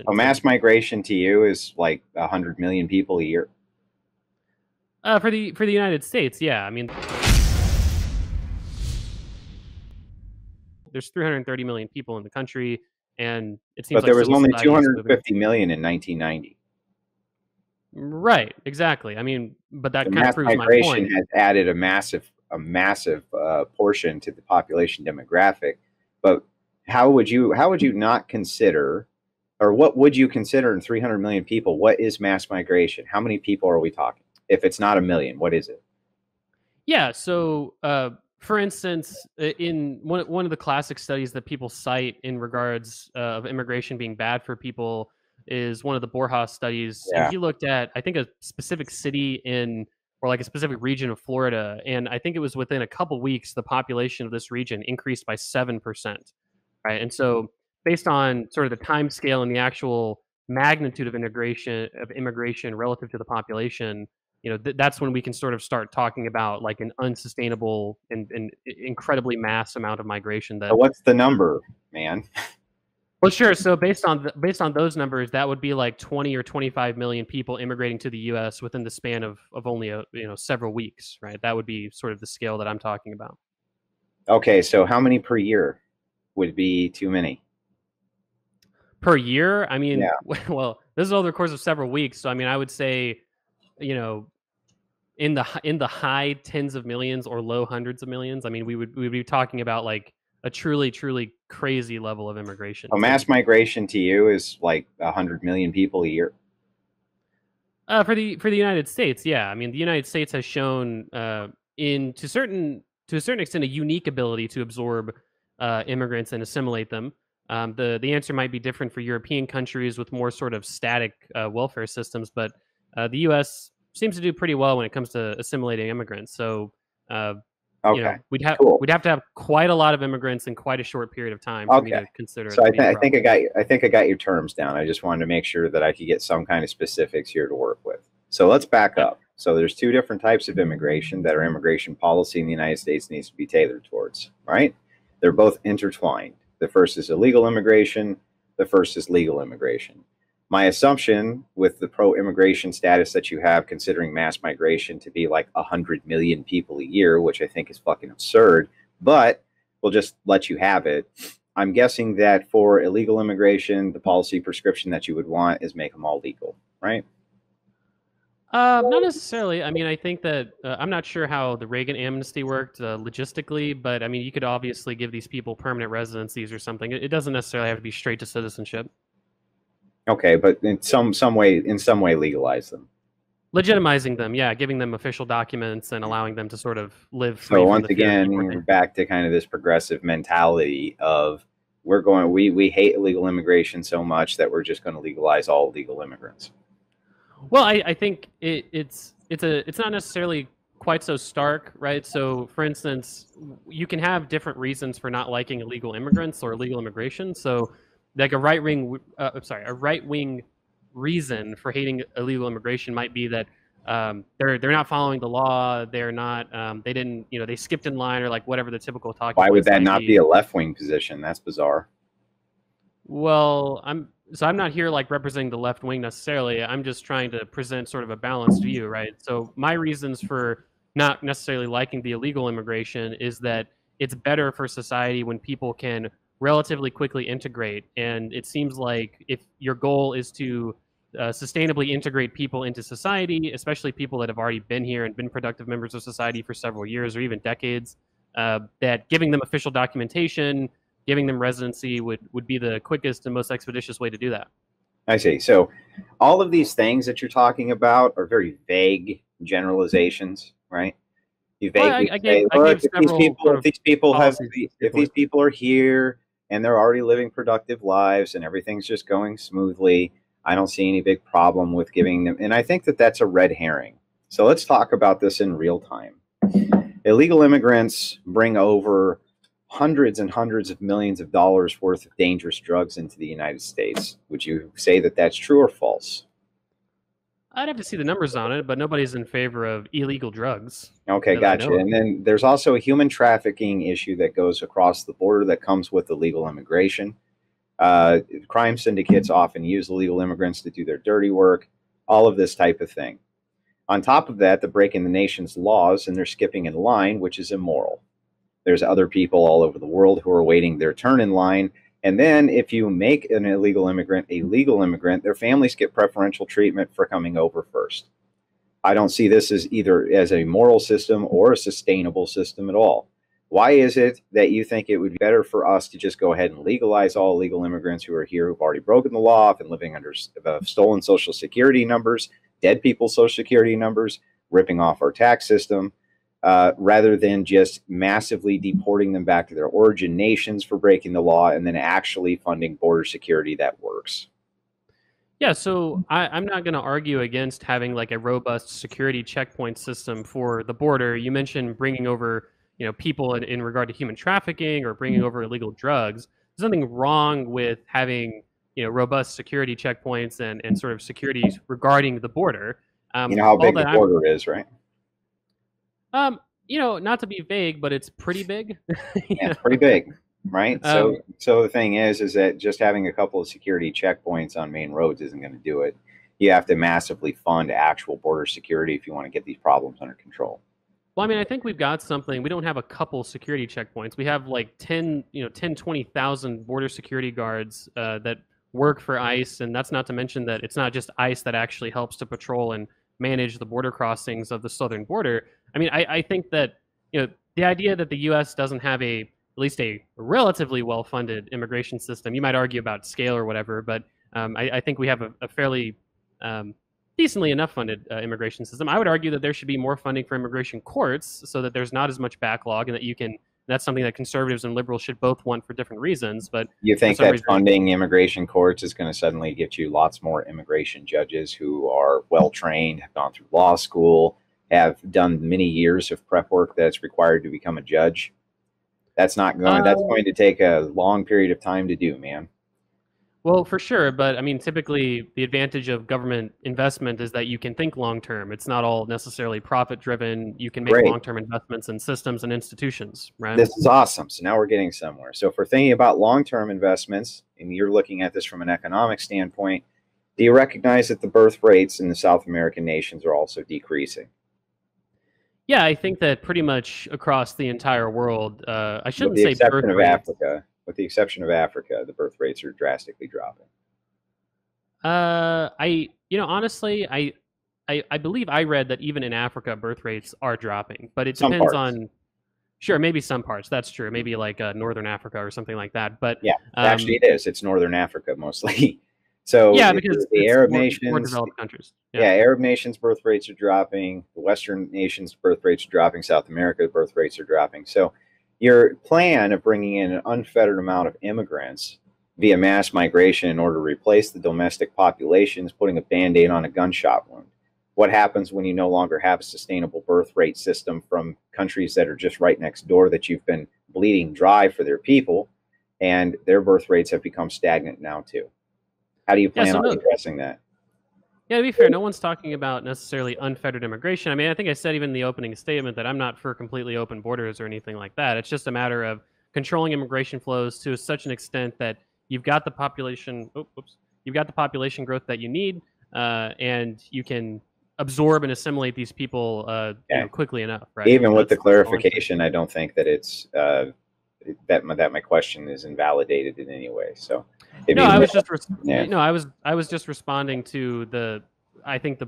So mass migration to you is like 100 million people a year. For the United States, yeah. I mean, there's 330 million people in the country, and it seems But like there was civil only society is moving. 250 million in 1990. Right, exactly. I mean, but that So kind of mass proves my migration point. has added a massive portion to the population demographic. But how would you not consider, or what would you consider in 300 million people? What is mass migration? How many people are we talking? If it's not a million, what is it? Yeah. So, for instance, in one of the classic studies that people cite in regards of immigration being bad for people is one of the Borjas studies, and Yeah. he looked at, I think, a specific city in or like a specific region of Florida, and I think it was within a couple weeks the population of this region increased by 7%. Right, and so based on sort of the time scale and the actual magnitude of immigration relative to the population, that's when we can sort of start talking about like an unsustainable and incredibly mass amount of migration So that. what's the number, man? Well, sure. So based on those numbers, that would be like 20 or 25 million people immigrating to the U.S. within the span of only several weeks, right? That would be sort of the scale that I'm talking about. Okay, so how many per year would be too many? Per year, I mean, Yeah. well, this is over the course of several weeks, so I mean, I would say, you know, in the high tens of millions or low hundreds of millions. I mean, we would be talking about like a truly crazy level of immigration So too. mass migration to you is like 100 million people a year. For the United States, yeah. I mean, the United States has shown in to a certain extent a unique ability to absorb immigrants and assimilate them. The answer might be different for European countries with more sort of static welfare systems, but the U.S. seems to do pretty well when it comes to assimilating immigrants. So, uh, Okay, cool. we'd have to have quite a lot of immigrants in quite a short period of time for me Okay. to consider So it to be a I think problem. I think I got your terms down. I just wanted to make sure that I could get some kind of specifics here to work with. So let's back Yeah. up. So there's two different types of immigration that our immigration policy in the United States needs to be tailored towards, right? They're both intertwined. The first is illegal immigration, the first is legal immigration. My assumption with the pro immigration status that you have, considering mass migration to be like 100 million people a year, which I think is fucking absurd, but we'll just let you have it. I'm guessing that for illegal immigration, the policy prescription that you would want is make them all legal, right? Not necessarily. I mean, I think that I'm not sure how the Reagan amnesty worked logistically, but I mean, you could obviously give these people permanent residencies or something. It doesn't necessarily have to be straight to citizenship. Okay, but in some way legalize them. Legitimizing them, yeah, giving them official documents and allowing them to sort of live So free from once the fear of again, we're deportation. back to kind of this progressive mentality of we hate illegal immigration so much that we're just going to legalize all legal immigrants. Well, I think it's not necessarily quite so stark, right? So, for instance, you can have different reasons for not liking illegal immigrants or illegal immigration. So, like a right wing reason for hating illegal immigration might be that they're not following the law, they're not they didn't they skipped in line or like whatever the typical talking Why would points that might not be. be a left wing position? That's bizarre. Well, I'm not here like representing the left wing necessarily. I'm just trying to present sort of a balanced view, right? So my reasons for not necessarily liking the illegal immigration is that it's better for society when people can relatively quickly integrate. And it seems like if your goal is to sustainably integrate people into society, especially people that have already been here and been productive members of society for several years or even decades, that giving them official documentation, giving them residency would be the quickest and most expeditious way to do that. I see. So all of these things that you're talking about are very vague generalizations, right? You Well, vaguely say, I look, gave several sort of policies to your if these point. people are here and they're already living productive lives and everything's just going smoothly, I don't see any big problem with giving them. And I think that that's a red herring. So let's talk about this in real time. Illegal immigrants bring over hundreds and hundreds of millions of dollars worth of dangerous drugs into the United States. Would you say that that's true or false? I'd have to see the numbers on it, but nobody's in favor of illegal drugs Okay, that I gotcha. know of. And then there's also a human trafficking issue that goes across the border that comes with illegal immigration. Crime syndicates often use illegal immigrants to do their dirty work, all of this type of thing. On top of that, they're breaking the nation's laws and they're skipping in line, which is immoral. There's other people all over the world who are waiting their turn in line. And then if you make an illegal immigrant a legal immigrant, their families get preferential treatment for coming over first. I don't see this as either as a moral system or a sustainable system at all. Why is it that you think it would be better for us to just go ahead and legalize all illegal immigrants who are here, who've already broken the law and living under stolen Social Security numbers, dead people's Social Security numbers, ripping off our tax system, rather than just massively deporting them back to their origin nations for breaking the law and then actually funding border security that works? Yeah, so I'm not going to argue against having like a robust security checkpoint system for the border. You mentioned bringing over, people in regard to human trafficking or bringing over illegal drugs. There's nothing wrong with having, robust security checkpoints and sort of security regarding the border. You know how big the border is, right? Not to be vague, but it's pretty big. Yeah, it's pretty big. Right. So the thing is that just having a couple of security checkpoints on main roads isn't going to do it. You have to massively fund actual border security if you want to get these problems under control. Well, I mean, I think we've got something. We don't have a couple security checkpoints. We have like 20,000 border security guards that work for ICE. And that's not to mention that it's not just ICE that actually helps to patrol and manage the border crossings of the southern border. I mean, I think that, the idea that the U.S. doesn't have at least a relatively well-funded immigration system. You might argue about scale or whatever, but I think we have a fairly decently enough funded immigration system. I would argue that there should be more funding for immigration courts so that there's not as much backlog and that that's something that conservatives and liberals should both want for different reasons. But you think that funding immigration courts is going to suddenly get you lots more immigration judges who are well-trained, have gone through law school, have done many years of prep work that's required to become a judge? That's going to take a long period of time to do, man. Well, for sure. But I mean, typically the advantage of government investment is that you can think long-term. It's not all necessarily profit-driven. You can make long-term investments in systems and institutions, right? This is awesome. So now we're getting somewhere. So if we're thinking about long-term investments, and you're looking at this from an economic standpoint, do you recognize that the birth rates in the South American nations are also decreasing? Yeah, I think that pretty much across the entire world, I shouldn't say birth rates. Africa. With the exception of Africa, the birth rates are drastically dropping. Honestly, I believe I read that even in Africa, birth rates are dropping, but it depends on. Sure, maybe some parts. That's true. Maybe like Northern Africa or something like that. But yeah, actually, it is. It's Northern Africa mostly. So yeah, because the Arab nations, more developed countries. Yeah, Arab nations' birth rates are dropping. The Western nations' birth rates are dropping. South America's birth rates are dropping. So your plan of bringing in an unfettered amount of immigrants via mass migration in order to replace the domestic population is putting a Band-Aid on a gunshot wound. What happens when you no longer have a sustainable birth rate system from countries that are just right next door that you've been bleeding dry for their people, and their birth rates have become stagnant now too? How do you plan on addressing that? Yeah, to be fair, no one's talking about necessarily unfettered immigration. I mean, I think I said even in the opening statement that I'm not for completely open borders or anything like that. It's just a matter of controlling immigration flows to such an extent that you've got the population. You've got the population growth that you need, and you can absorb and assimilate these people quickly enough. Right? Even with the clarification, I don't think that it's that my question is invalidated in any way. So. No, I was just responding to the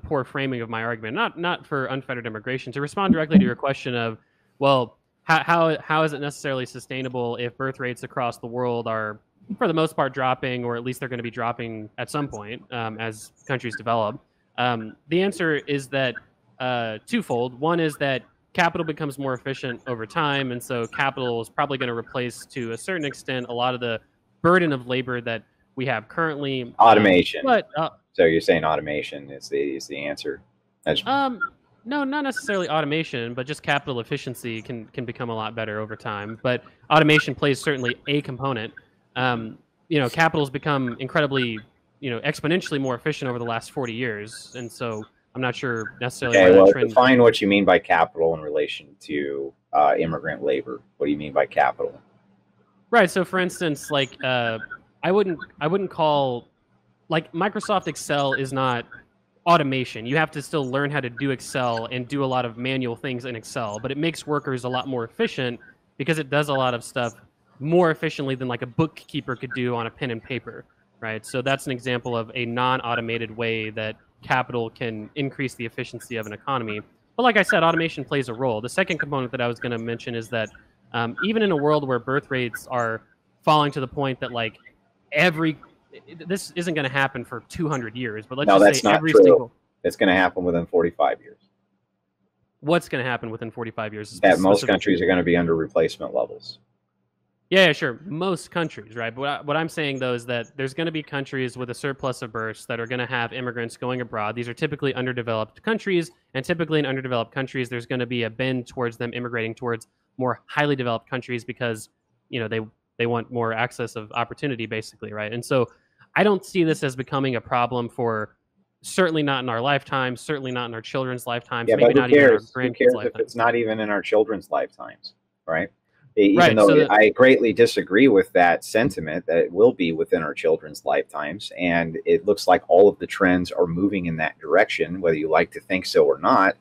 poor framing of my argument, not for unfettered immigration. To respond directly to your question of, well, how is it necessarily sustainable if birth rates across the world are, for the most part, dropping, or at least they're going to be dropping at some point as countries develop? The answer is that twofold. One is that capital becomes more efficient over time, and so capital is probably going to replace, to a certain extent, a lot of the burden of labor that we have currently. Automation. So you're saying automation is the answer? No, not necessarily automation, but just capital efficiency can become a lot better over time. But automation plays certainly a component. Capital's become incredibly, exponentially more efficient over the last 40 years, and so I'm not sure necessarily. Okay, well, define what you mean by capital in relation to immigrant labor. What do you mean by capital? Right. So, for instance, like I wouldn't call, like, Microsoft Excel is not automation. You have to still learn how to do Excel and do a lot of manual things in Excel, but it makes workers a lot more efficient because it does a lot of stuff more efficiently than like a bookkeeper could do on a pen and paper, right? So that's an example of a non-automated way that capital can increase the efficiency of an economy. But like I said, automation plays a role. The second component that I was going to mention is that even in a world where birth rates are falling to the point that like every this isn't going to happen for 200 years, but let's No, just that's say not every true. single It's going to happen within 45 years. what's going to happen within 45 years That most specifically? countries are going to be under replacement levels. Yeah, sure. Most countries, right? But what I'm saying, though, is that there's going to be countries with a surplus of births that are going to have immigrants going abroad. These are typically underdeveloped countries, and typically in underdeveloped countries, there's going to be a bend towards them immigrating towards more highly developed countries because, they want more access of opportunity, basically, right? And so I don't see this as becoming a problem for, certainly not in our lifetimes, certainly not in our children's lifetimes, Yeah, but maybe who not even in our cares? Who grandkids' cares if it's lifetimes. not even in our children's lifetimes, right? Even Right. though So that I greatly disagree with that sentiment that it will be within our children's lifetimes, and it looks like all of the trends are moving in that direction, whether you like to think so or not.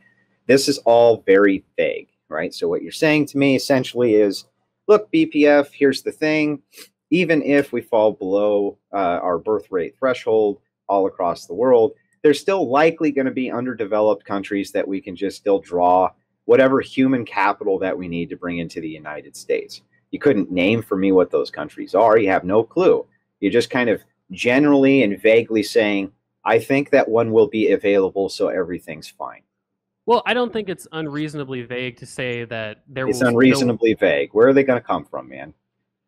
This is all very vague, right? So what you're saying to me essentially is, look, BPF, here's the thing. Even if we fall below our birth rate threshold all across the world, there's still likely going to be underdeveloped countries that we can just still draw whatever human capital that we need to bring into the United States. You couldn't name for me what those countries are. You have no clue. You're just kind of generally and vaguely saying, I think that one will be available, so everything's fine. Well, I don't think it's unreasonably vague to say that there It's will no. unreasonably vague. Where are they going to come from, man?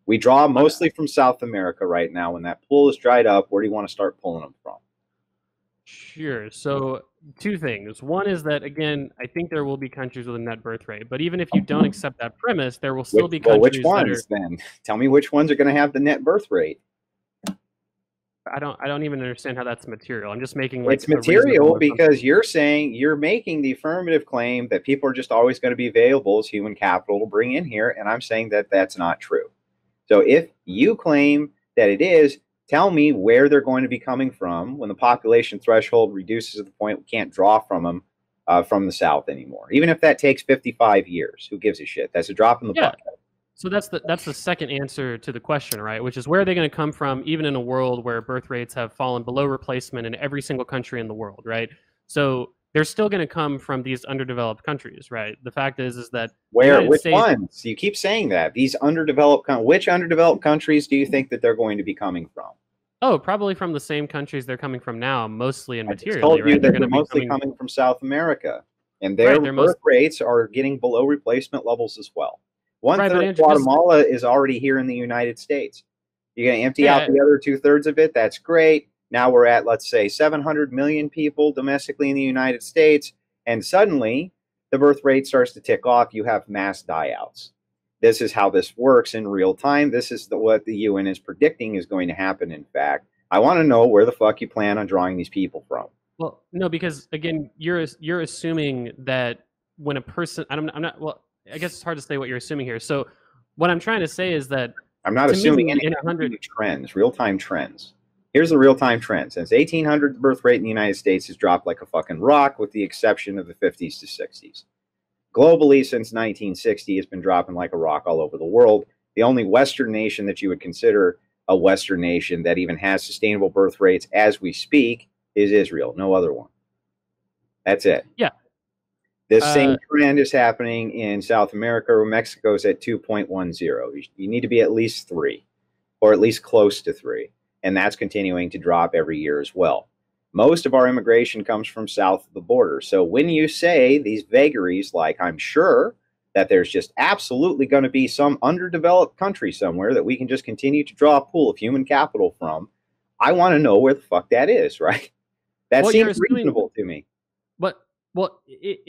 We draw mostly from South America right now. When that pool is dried up, where do you want to start pulling them from? Sure. So two things. One is that again, I think there will be countries with a net birth rate, but even if you don't accept that premise, there will still be Which countries that are. ones then? Tell me which ones are going to have the net birth rate. I don't even understand how that's material. I'm just making like It's a reasonable material because assumption. you're making the affirmative claim that people are just always going to be available as human capital to bring in here, and I'm saying that that's not true. So if you claim that it is, tell me where they're going to be coming from when the population threshold reduces to the point we can't draw from them from the south anymore. Even if that takes 55 years, who gives a shit? That's a drop in the Yeah. bucket. So that's the second answer to the question, right? Which is where are they going to come from, even in a world where birth rates have fallen below replacement in every single country in the world, right? So they're still going to come from these underdeveloped countries, right? The fact is that the Where? United Which States. ones? You keep saying that. These underdeveloped, which underdeveloped countries do you think that they're going to be coming from? Oh, probably from the same countries they're coming from now, mostly and I just materially, told you right? They're that going they're to be mostly coming. coming from South America, and their Right, they're most. birth rates are getting below replacement levels as well. One Right, but third of Andrew, just. Guatemala is already here in the United States. You're going to empty out Yeah. the other 2/3 of it. That's great. Now we're at, let's say, 700 million people domestically in the United States, and suddenly the birth rate starts to tick off. You have mass die-outs. This is how this works in real time. This is what the UN is predicting is going to happen, in fact. I want to know where the fuck you plan on drawing these people from. Well, no, because again, you're assuming that when a person, I'm not. Well, I guess it's hard to say what you're assuming here. So, what I'm trying to say is that I'm not to assuming me, anything. in a I'm hundred. giving you trends, real-time trends. Here's the real-time trend. Since 1800, the birth rate in the United States has dropped like a fucking rock, with the exception of the 50s to 60s. Globally, since 1960, it's been dropping like a rock all over the world. The only Western nation that you would consider a Western nation that even has sustainable birth rates as we speak is Israel. No other one. That's it. Yeah. This same trend is happening in South America, where Mexico's at 2.10. You need to be at least 3, or at least close to 3. And that's continuing to drop every year as well. Most of our immigration comes from south of the border. So when you say these vagaries, like I'm sure that there's just absolutely going to be some underdeveloped country somewhere that we can just continue to draw a pool of human capital from, I want to know where the fuck that is, right? That Well, you're seems assuming, reasonable to me. but well, it